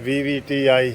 VVTi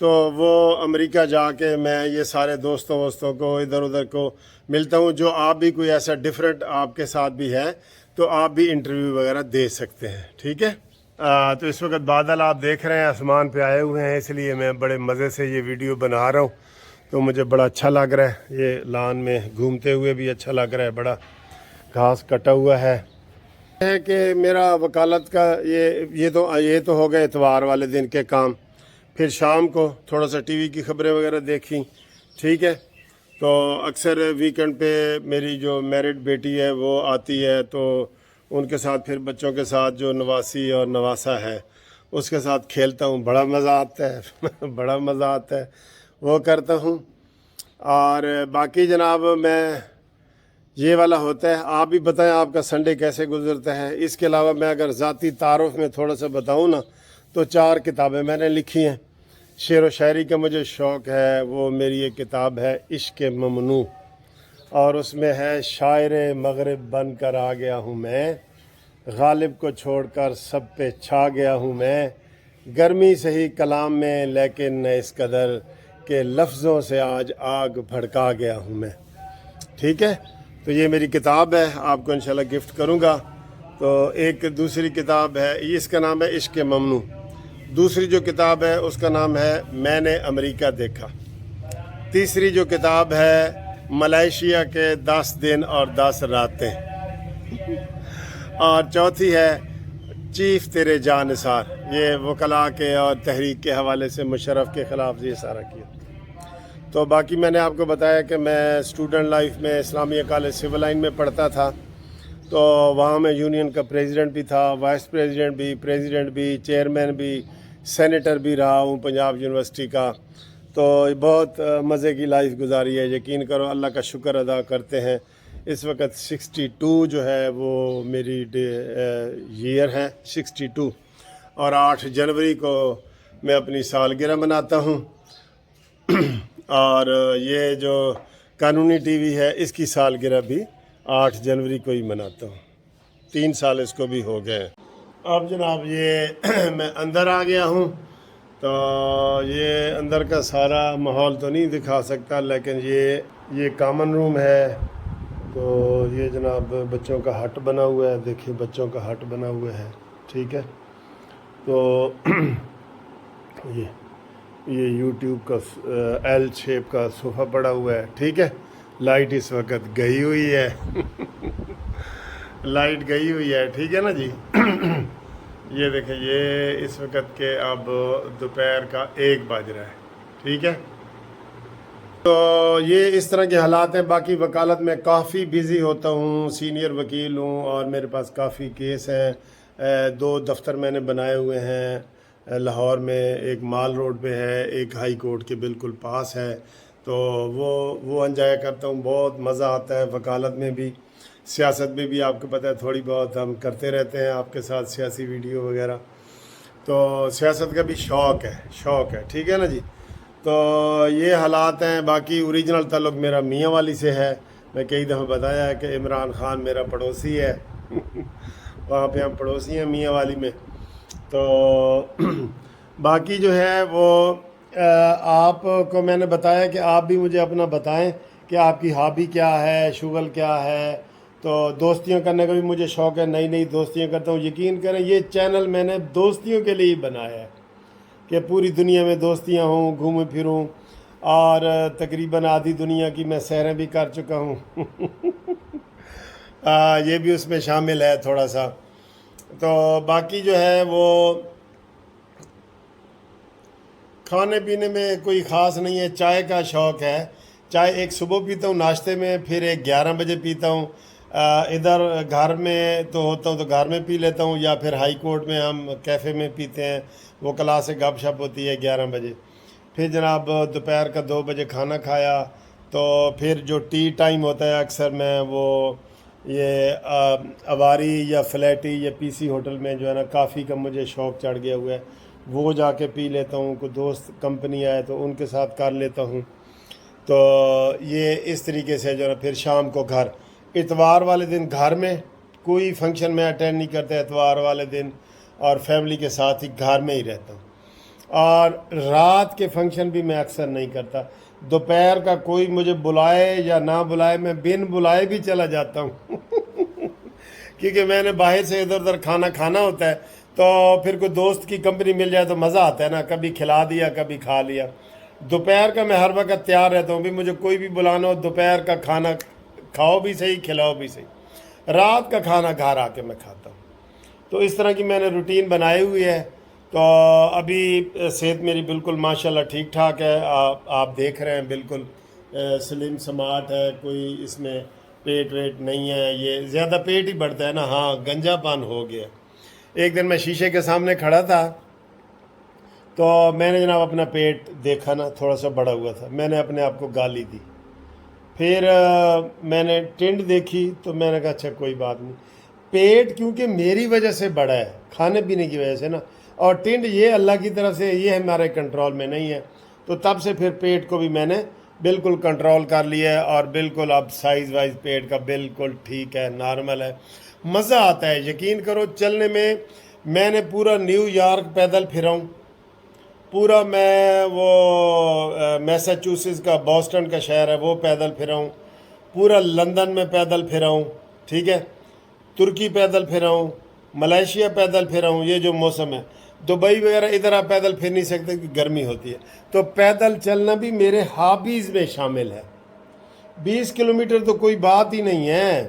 تو وہ امریکہ جا کے میں یہ سارے دوستوں کو ادھر ادھر کو ملتا ہوں. جو آپ بھی کوئی ایسا ڈفرینٹ آپ کے ساتھ بھی ہے تو آپ بھی انٹرویو وغیرہ دے سکتے ہیں. ٹھیک ہے. تو اس وقت بادل آپ دیکھ رہے ہیں آسمان پہ آئے ہوئے ہیں، اس لیے میں بڑے مزے سے یہ ویڈیو بنا رہا ہوں. تو مجھے بڑا اچھا لگ رہا ہے، یہ لان میں گھومتے ہوئے بھی اچھا لگ رہا ہے. بڑا گھاس کٹا ہوا ہے کہ میرا وکالت کا یہ تو ہو گئے اتوار والے دن کے کام. پھر شام کو تھوڑا سا ٹی وی کی خبریں وغیرہ دیکھی. ٹھیک ہے. تو اکثر ویکنڈ پہ میری جو میرڈ بیٹی ہے وہ آتی ہے، تو ان کے ساتھ پھر بچوں کے ساتھ جو نواسی اور نواسا ہے اس کے ساتھ کھیلتا ہوں. بڑا مزہ آتا ہے بڑا مزہ آتا ہے، وہ کرتا ہوں. اور باقی جناب میں یہ والا ہوتا ہے. آپ بھی بتائیں آپ کا سنڈے کیسے گزرتا ہے. اس کے علاوہ میں اگر ذاتی تعارف میں تھوڑا سا بتاؤں نا تو 4 کتابیں میں نے لکھی ہیں. شعر و شاعری کا مجھے شوق ہے، وہ میری ایک کتاب ہے عشق ممنوع، اور اس میں ہے شاعر مغرب بن کر آ گیا ہوں میں، غالب کو چھوڑ کر سب پہ چھا گیا ہوں میں، گرمی سہی کلام میں لیکن نہ اس قدر کہ لفظوں سے آج آگ بھڑکا گیا ہوں میں. ٹھیک ہے. تو یہ میری کتاب ہے، آپ کو انشاءاللہ گفٹ کروں گا. تو ایک دوسری کتاب ہے، اس کا نام ہے عشق ممنوع. دوسری جو کتاب ہے اس کا نام ہے میں نے امریکہ دیکھا. تیسری جو کتاب ہے ملائیشیا کے 10 دن اور 10 راتیں. اور چوتھی ہے چیف تیرے جانثار، یہ وکلاء کے اور تحریک کے حوالے سے مشرف کے خلاف یہ سارا کیا. تو باقی میں نے آپ کو بتایا کہ میں اسٹوڈنٹ لائف میں اسلامیہ کالج سول لائن میں پڑھتا تھا. تو وہاں میں یونین کا پریزیڈنٹ بھی تھا، وائس پریزیڈنٹ بھی، چیئرمین بھی، سینیٹر بھی رہا ہوں پنجاب یونیورسٹی کا. تو بہت مزے کی لائف گزاری ہے. یقین کرو اللہ کا شکر ادا کرتے ہیں. اس وقت 62 جو ہے وہ میری ایئر ہے 62، اور 8 جنوری کو میں اپنی سالگرہ مناتا ہوں. اور یہ جو قانونی ٹی وی ہے اس کی سالگرہ بھی 8 جنوری کو ہی مناتا ہوں. 3 سال اس کو بھی ہو گئے. اب جناب یہ میں اندر آ گیا ہوں. تو یہ اندر کا سارا ماحول تو نہیں دکھا سکتا، لیکن یہ کامن روم ہے. تو یہ جناب بچوں کا ہٹ بنا ہوا ہے، دیکھیں بچوں کا ہٹ بنا ہوا ہے. ٹھیک ہے. تو یہ یوٹیوب کا ایل شیپ کا صوفہ پڑا ہوا ہے. ٹھیک ہے. لائٹ اس وقت گئی ہوئی ہے لائٹ گئی ہوئی ہے. ٹھیک ہے نا جی. یہ دیکھیں یہ اس وقت کے اب دوپہر کا 1 بج رہا ہے. ٹھیک ہے. تو یہ اس طرح کے حالات ہیں. باقی وکالت میں کافی بیزی ہوتا ہوں، سینئر وکیل ہوں، اور میرے پاس کافی کیس ہیں. 2 دفتر میں نے بنائے ہوئے ہیں لاہور میں. ایک مال روڈ پہ ہے، ایک ہائی کورٹ کے بالکل پاس ہے. تو وہ انجوائے کرتا ہوں. بہت مزہ آتا ہے وکالت میں بھی. سیاست میں بھی آپ کو پتہ ہے تھوڑی بہت ہم کرتے رہتے ہیں آپ کے ساتھ سیاسی ویڈیو وغیرہ. تو سیاست کا بھی شوق ہے. ٹھیک ہے نا جی. تو یہ حالات ہیں. باقی اوریجنل تعلق میرا میاں والی سے ہے. میں کئی دفعہ بتایا ہے کہ عمران خان میرا پڑوسی ہے وہاں پہ ہم پڑوسی ہیں میاں والی میں. تو باقی جو ہے وہ آپ کو میں نے بتایا کہ آپ بھی مجھے اپنا بتائیں کہ آپ کی ہابی کیا ہے، شغل کیا ہے. تو دوستیاں کرنے کا بھی مجھے شوق ہے، نئی دوستیاں کرتا ہوں. یقین کریں یہ چینل میں نے دوستیوں کے لیے ہی بنایا ہے کہ پوری دنیا میں دوستیاں ہوں، گھوموں پھروں، اور تقریباً آدھی دنیا کی میں سیریں بھی کر چکا ہوں یہ بھی اس میں شامل ہے تھوڑا سا. تو باقی جو ہے وہ کھانے پینے میں کوئی خاص نہیں ہے. چائے کا شوق ہے. چائے ایک صبح پیتا ہوں ناشتے میں، پھر ایک 11 بجے پیتا ہوں. ادھر گھر میں تو ہوتا ہوں تو گھر میں پی لیتا ہوں، یا پھر ہائی کورٹ میں ہم کیفے میں پیتے ہیں. وہ کلاس سے گپ شپ ہوتی ہے 11 بجے. پھر جناب دوپہر کا 2 بجے کھانا کھایا. تو پھر جو ٹی ٹائم ہوتا ہے اکثر میں وہ یہ اواری یا فلیٹی یا پی سی ہوٹل میں جو ہے نا کافی کا مجھے شوق چڑھ گیا ہوا ہے، وہ جا کے پی لیتا ہوں. کوئی دوست کمپنی آئے تو ان کے ساتھ کر لیتا ہوں. تو یہ اس طریقے سے جو ہے پھر شام کو گھر. اتوار والے دن گھر میں کوئی فنکشن میں اٹینڈ نہیں کرتا اتوار والے دن، اور فیملی کے ساتھ ہی گھر میں ہی رہتا ہوں. اور رات کے فنکشن بھی میں اکثر نہیں کرتا. دوپہر کا کوئی مجھے بلائے یا نہ بلائے میں بن بلائے بھی چلا جاتا ہوں کیونکہ میں نے باہر سے ادھر ادھر کھانا کھانا ہوتا ہے, تو پھر کوئی دوست کی کمپنی مل جائے تو مزہ آتا ہے نا, کبھی کھلا دیا کبھی کھا لیا. دوپہر کا میں ہر وقت تیار رہتا ہوں, بھی مجھے کوئی بھی بلانا ہو دوپہر کا کھانا کھاؤ بھی صحیح کھلاؤ بھی صحیح, رات کا کھانا گھر آ کے میں کھاتا ہوں. تو اس طرح کی میں نے روٹین بنائی ہوئی ہے. تو ابھی صحت میری بالکل ماشاءاللہ ٹھیک ٹھاک ہے, آپ دیکھ رہے ہیں بالکل سلم سمارٹ ہے, کوئی اس میں پیٹ ویٹ نہیں ہے. یہ زیادہ پیٹ ہی بڑھتا ہے نا, ہاں گنجا پان ہو گیا. ایک دن میں شیشے کے سامنے کھڑا تھا تو میں نے جناب اپنا پیٹ دیکھا نا, تھوڑا سا بڑا ہوا تھا, میں نے اپنے آپ کو گالی دی. پھر میں نے ٹنڈ دیکھی تو میں نے کہا اچھا کوئی بات نہیں, پیٹ کیونکہ میری وجہ سے بڑا ہے کھانے پینے کی وجہ سے نا, اور ٹنڈ یہ اللہ کی طرف سے, یہ ہمارے کنٹرول میں نہیں ہے. تو تب سے پھر پیٹ کو بھی میں نے بالکل کنٹرول کر لیا ہے, اور بالکل اب سائز وائز پیٹ کا بالکل ٹھیک ہے, نارمل ہے, مزہ آتا ہے. یقین کرو چلنے میں نے پورا نیو یارک پیدل پھرا ہوں, پورا میں وہ میساچوسٹس کا بوسٹن کا شہر ہے وہ پیدل پھرا ہوں, پورا لندن میں پیدل پھرا ہوں, ٹھیک ہے, ترکی پیدل پھرا ہوں, ملائیشیا پیدل پھرا ہوں. یہ جو موسم ہے دبئی وغیرہ ادھر آپ پیدل پھر نہیں سکتے کہ گرمی ہوتی ہے. تو پیدل چلنا بھی میرے ہابیز میں شامل ہے. 20 کلومیٹر تو کوئی بات ہی نہیں ہے.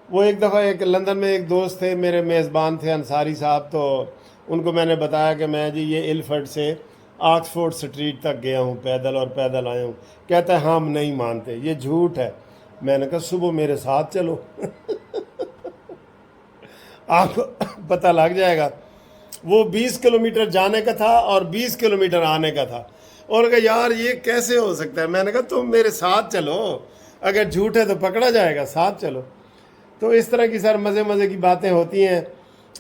وہ ایک دفعہ ایک لندن میں ایک دوست تھے میرے میزبان تھے انصاری صاحب, تو ان کو میں نے بتایا کہ میں جی یہ الفرڈ سے آکسفورڈ اسٹریٹ تک گیا ہوں پیدل اور پیدل آیا ہوں. کہتا ہے ہم نہیں مانتے, یہ جھوٹ ہے. میں نے کہا صبح میرے ساتھ چلو آپ کو پتہ لگ جائے گا. وہ 20 کلومیٹر جانے کا تھا اور 20 کلومیٹر آنے کا تھا, اور کہا یار یہ کیسے ہو سکتا ہے. میں نے کہا تم میرے ساتھ چلو, اگر جھوٹ ہے تو پکڑا جائے گا, ساتھ چلو. تو اس طرح کی سر مزے کی باتیں ہوتی ہیں.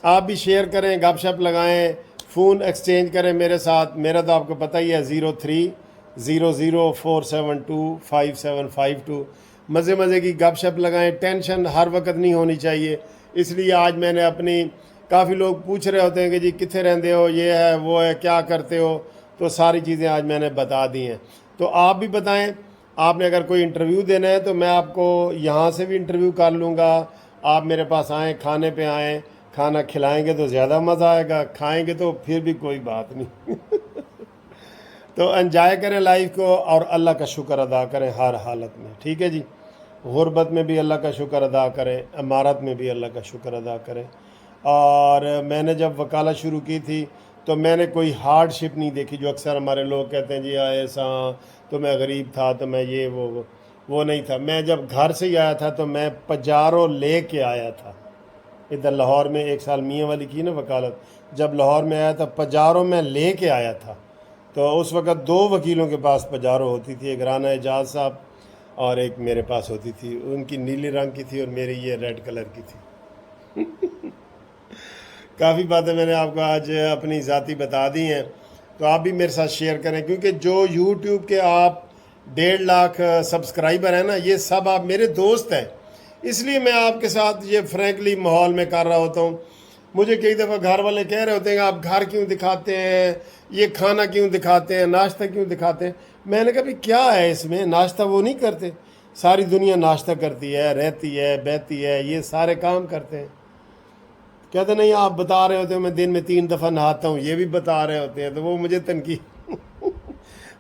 آپ بھی شیئر کریں, گپ شپ لگائیں, فون ایکسچینج کریں میرے ساتھ. میرا تو آپ کو پتہ ہی ہے 030047255752. مزے کی گپ شپ لگائیں. ٹینشن ہر وقت نہیں ہونی چاہیے. اس لیے آج میں نے اپنی, کافی لوگ پوچھ رہے ہوتے ہیں کہ جی کتنے رہتے ہو, یہ ہے وہ ہے, کیا کرتے ہو, تو ساری چیزیں آج میں نے بتا دی ہیں. تو آپ بھی بتائیں, آپ نے اگر کوئی انٹرویو دینا ہے تو میں آپ کو یہاں سے بھی انٹرویو کر لوں گا. آپ میرے پاس آئیں, کھانے پہ آئیں, کھانا کھلائیں گے تو زیادہ مزہ آئے گا, کھائیں گے تو پھر بھی کوئی بات نہیں تو انجوائے کریں لائف کو, اور اللہ کا شکر ادا کریں ہر حالت میں, ٹھیک ہے جی. غربت میں بھی اللہ کا شکر ادا کریں, امارت میں بھی اللہ کا شکر ادا کریں. اور میں نے جب وکالت شروع کی تھی تو میں نے کوئی ہارڈ شپ نہیں دیکھی, جو اکثر ہمارے لوگ کہتے ہیں جی ایسا تو میں غریب تھا تو میں یہ وہ نہیں تھا. میں جب گھر سے ہی آیا تھا تو میں پجارو لے کے آیا تھا. ادھر لاہور میں 1 سال میاں والی کی نا وکالت, جب لاہور میں آیا تھا پجارو میں لے کے آیا تھا. تو اس وقت 2 وکیلوں کے پاس پجارو ہوتی تھی, ایک رانا اعجاز صاحب اور ایک میرے پاس ہوتی تھی. ان کی نیلی رنگ کی تھی اور میری یہ ریڈ کلر کی تھی کافی باتیں میں نے آپ کو آج اپنی ذاتی بتا دی ہیں, تو آپ بھی میرے ساتھ شیئر کریں, کیونکہ جو یوٹیوب کے آپ 1.5 لاکھ سبسکرائبر ہیں نا, یہ سب آپ میرے دوست ہیں. اس لیے میں آپ کے ساتھ یہ فرینکلی ماحول میں کر رہا ہوتا ہوں. مجھے کئی دفعہ گھر والے کہہ رہے ہوتے ہیں کہ آپ گھر کیوں دکھاتے ہیں, یہ کھانا کیوں دکھاتے ہیں, ناشتہ کیوں دکھاتے ہیں. میں نے کہا بھی کیا ہے اس میں, ناشتہ وہ نہیں کرتے, ساری دنیا ناشتہ کرتی ہے, رہتی ہے, بہتی ہے, یہ سارے کام کرتے ہیں. کہتے نہیں آپ بتا رہے ہوتے ہیں میں دن میں 3 دفعہ نہاتا ہوں, یہ بھی بتا رہے ہوتے ہیں, تو وہ مجھے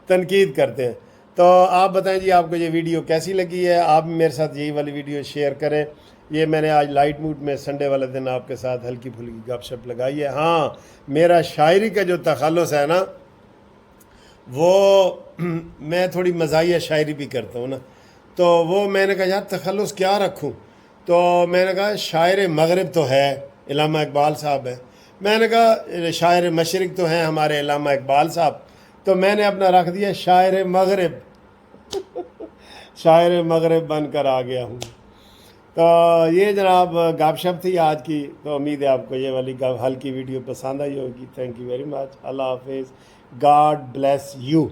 تنقید کرتے ہیں. تو آپ بتائیں جی آپ کو یہ ویڈیو کیسی لگی ہے. آپ بھی میرے ساتھ یہی والی ویڈیو شیئر کریں. یہ میں نے آج لائٹ موڈ میں سنڈے والے دن آپ کے ساتھ ہلکی پھلکی گپ شپ لگائی ہے. ہاں میرا شاعری کا جو تخلص ہے نا, وہ میں تھوڑی مزاحیہ شاعری بھی کرتا ہوں نا, تو وہ میں نے کہا یار تخلص کیا رکھوں, تو میں نے کہا شاعر مغرب تو ہے علامہ اقبال صاحب ہے. میں نے کہا شاعر مشرق تو ہیں ہمارے علامہ اقبال صاحب, تو میں نے اپنا رکھ دیا شاعر مغرب شاعر مغرب بن کر آ گیا ہوں. تو یہ جناب گپ شپ تھی آج کی. تو امید ہے آپ کو یہ والی ہلکی ویڈیو پسند آئی ہوگی. Thank you very much. اللہ حافظ. God bless you.